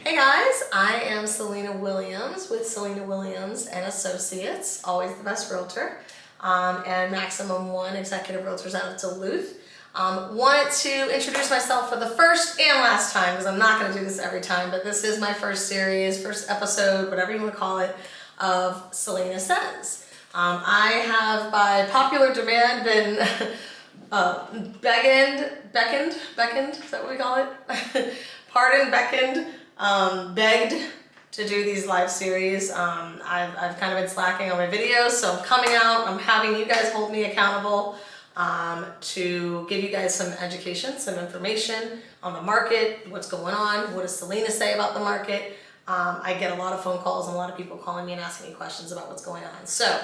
Hey guys, I am Selena Williams with Selena Williams and Associates, always the best realtor, and Maximum One Executive Realtors out of Duluth. Wanted to introduce myself for the first and last time, because I'm not going to do this every time, but this is my first series, first episode, whatever you want to call it, of Selena Says. I have, by popular demand, been beckoned, is that what we call it? Beckoned, begged to do these live series. I've kind of been slacking on my videos, so I'm coming out. I'm having you guys hold me accountable to give you guys some education, some information on the market, what's going on, what does Selena say about the market. I get a lot of phone calls and a lot of people calling me and asking me questions about what's going on. So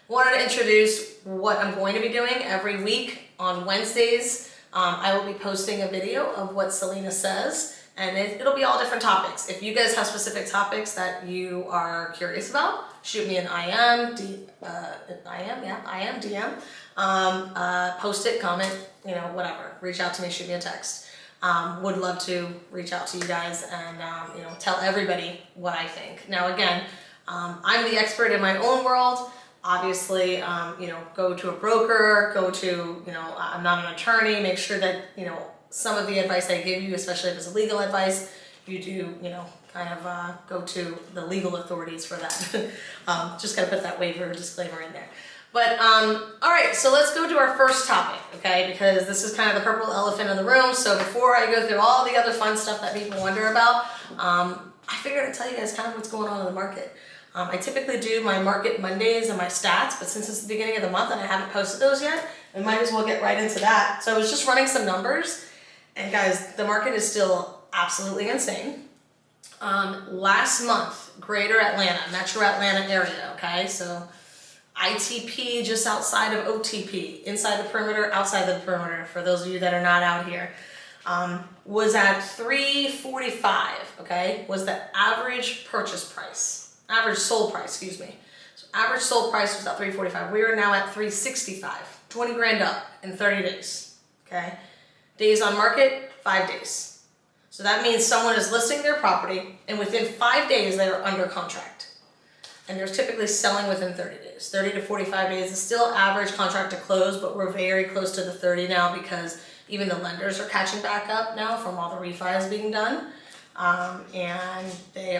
wanted to introduce what I'm going to be doing every week on Wednesdays. I will be posting a video of what Selena says. And it'll be all different topics. If you guys have specific topics that you are curious about, shoot me an IM, DM, post it, comment, whatever. Reach out to me, shoot me a text. Would love to reach out to you guys and, tell everybody what I think. Now, again, I'm the expert in my own world. Obviously, go to a broker, I'm not an attorney, make sure that, some of the advice I give you, especially if it's legal advice, you do, go to the legal authorities for that. Just gotta put that waiver disclaimer in there. But, all right, so let's go to our first topic, okay? Because this is kind of the purple elephant in the room. So before I go through all the other fun stuff that people wonder about, I figured I'd tell you guys kind of what's going on in the market. I typically do my Market Mondays and my stats, but since it's the beginning of the month and I haven't posted those yet, I might as well get right into that. So I was just running some numbers. And guys, the market is still absolutely insane. Last month, Greater Atlanta, Metro Atlanta area, okay? So ITP just outside of OTP, inside the perimeter, outside the perimeter, for those of you that are not out here, was at 345, okay? Was the average purchase price, average sold price, excuse me. So average sold price was at 345. We are now at 365, 20 grand up in 30 days, okay? Days on market, 5 days. So that means someone is listing their property and within 5 days they are under contract. And they're typically selling within 30 days. 30 to 45 days is still average contract to close, but we're very close to the 30 now because even the lenders are catching back up now from all the refis being done. And they're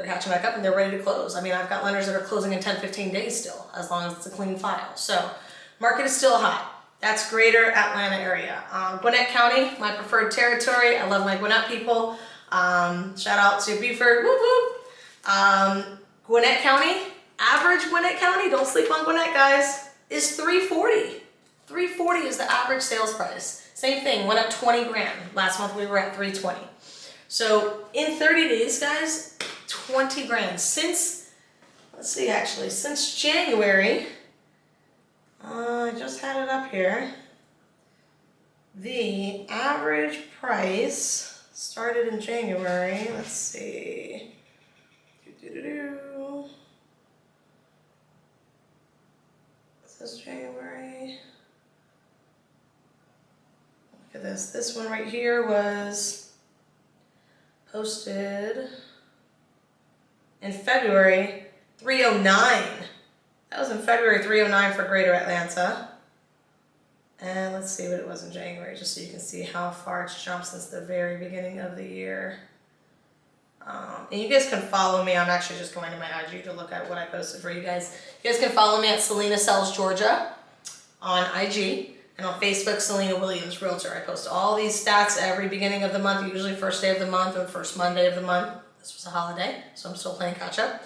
catching back up and they're ready to close. I mean, I've got lenders that are closing in 10, 15 days still, as long as it's a clean file. So market is still hot. That's Greater Atlanta area. Gwinnett County, my preferred territory. I love my Gwinnett people. Shout out to Beaufort, whoop whoop. Gwinnett County, average Gwinnett County, don't sleep on Gwinnett guys, is 340. 340 is the average sales price. Same thing, went up 20 grand. Last month we were at 320. So in 30 days, guys, 20 grand. Since January, I just had it up here. The average price started in January. Let's see. Is this January? Look at this. This one right here was posted in February, 309. That was in February, 309 for Greater Atlanta. And let's see what it was in January, just so you can see how far it's jumped since the very beginning of the year. And you guys can follow me. I'm actually just going to my IG to look at what I posted for you guys. You guys can follow me at Selena Says Georgia on IG, and on Facebook, Selena Williams Realtor. I post all these stats every beginning of the month, usually first day of the month or first Monday of the month. This was a holiday, so I'm still playing catch up.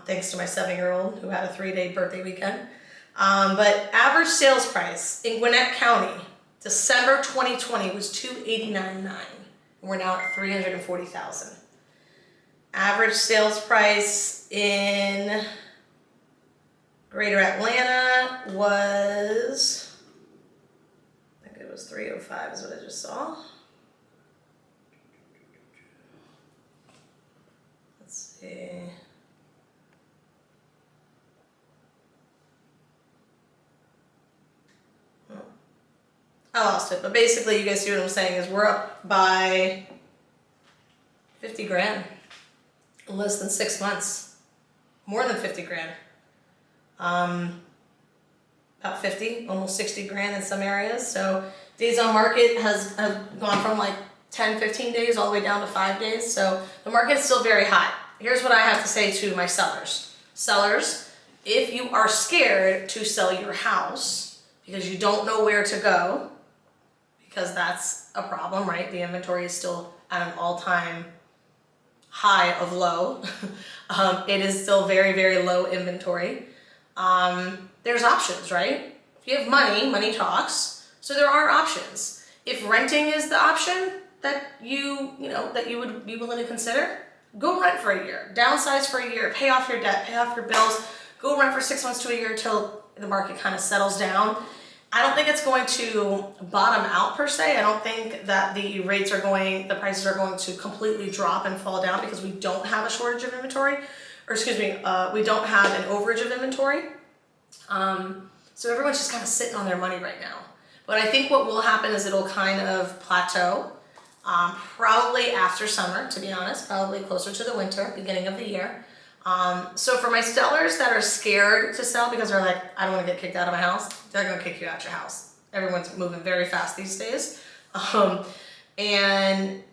Thanks to my 7-year-old who had a 3-day birthday weekend. But average sales price in Gwinnett County, December 2020 was $289,900. We're now at $340,000. Average sales price in Greater Atlanta was, I think it was 305 is what I just saw. Let's see. I lost it, but basically you guys see what I'm saying is we're up by 50 grand in less than 6 months. More than 50 grand. About 50, almost 60 grand in some areas. So days on market have gone from like 10, 15 days all the way down to 5 days. So the market is still very hot. Here's what I have to say to my sellers. Sellers, if you are scared to sell your house because you don't know where to go, because that's a problem, right? The inventory is still at an all-time high of low. It is still very, very low inventory. There's options, right? If you have money, money talks. So there are options. If renting is the option that you would be willing to consider, go rent for a year, downsize for a year, pay off your debt, pay off your bills, go rent for 6 months to a year until the market kind of settles down. I don't think it's going to bottom out per se. I don't think that the prices are going to completely drop and fall down because we don't have a shortage of inventory, or excuse me, we don't have an overage of inventory. So everyone's just kind of sitting on their money right now. But I think what will happen is it'll kind of plateau, probably after summer, to be honest, probably closer to the winter, beginning of the year. So for my sellers that are scared to sell because they're like, I don't want to get kicked out of my house, they're going to kick you out your house. Everyone's moving very fast these days. And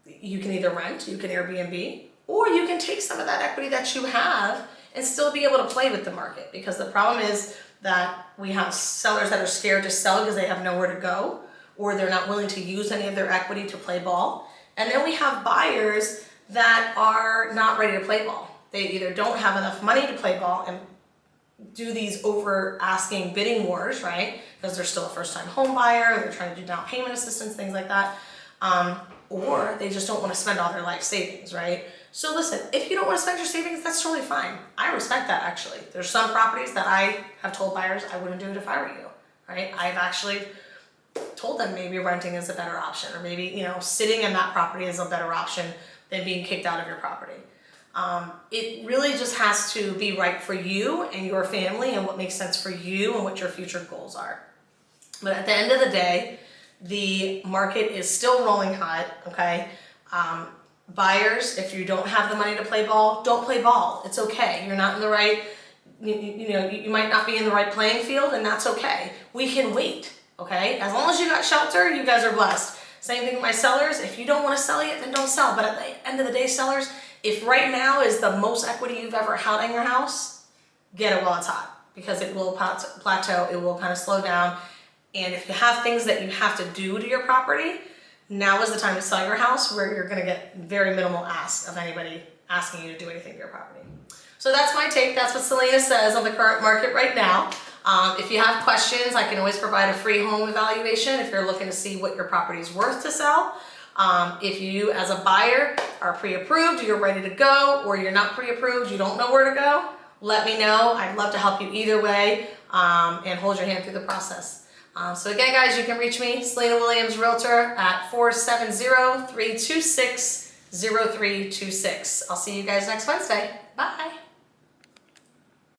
you can either rent, you can Airbnb, or you can take some of that equity that you have and still be able to play with the market. Because the problem is that we have sellers that are scared to sell because they have nowhere to go, or they're not willing to use any of their equity to play ball. And then we have buyers that are not ready to play ball. They either don't have enough money to play ball and do these over asking bidding wars, right? Because they're still a first time home buyer, they're trying to do down payment assistance, things like that. Or they just don't want to spend all their life savings, right? So listen, if you don't want to spend your savings, that's totally fine. I respect that actually. There's some properties that I have told buyers I wouldn't do it if I were you, right? I've actually told them maybe renting is a better option, or maybe, sitting in that property is a better option than being kicked out of your property. It really just has to be right for you and your family and what makes sense for you and what your future goals are. But at the end of the day, the market is still rolling hot, okay? Buyers, if you don't have the money to play ball, don't play ball. It's okay. You're not in the right, you might not be in the right playing field, and that's okay. We can wait, okay? As long as you got shelter, you guys are blessed. Same thing with my sellers. If you don't want to sell yet, then don't sell. But at the end of the day, sellers, if right now is the most equity you've ever had in your house, get it while it's hot, because it will plateau, it will kind of slow down. And if you have things that you have to do to your property, now is the time to sell your house, where you're going to get very minimal ask of anybody asking you to do anything to your property. So that's my take. That's what Selena says on the current market right now. If you have questions, I can always provide a free home evaluation if you're looking to see what your property is worth to sell. If you, as a buyer, are pre-approved, you're ready to go, or you're not pre-approved, you don't know where to go, let me know. I'd love to help you either way, and hold your hand through the process. So again, guys, you can reach me, Selena Williams Realtor, at 470-326-0326. I'll see you guys next Wednesday. Bye.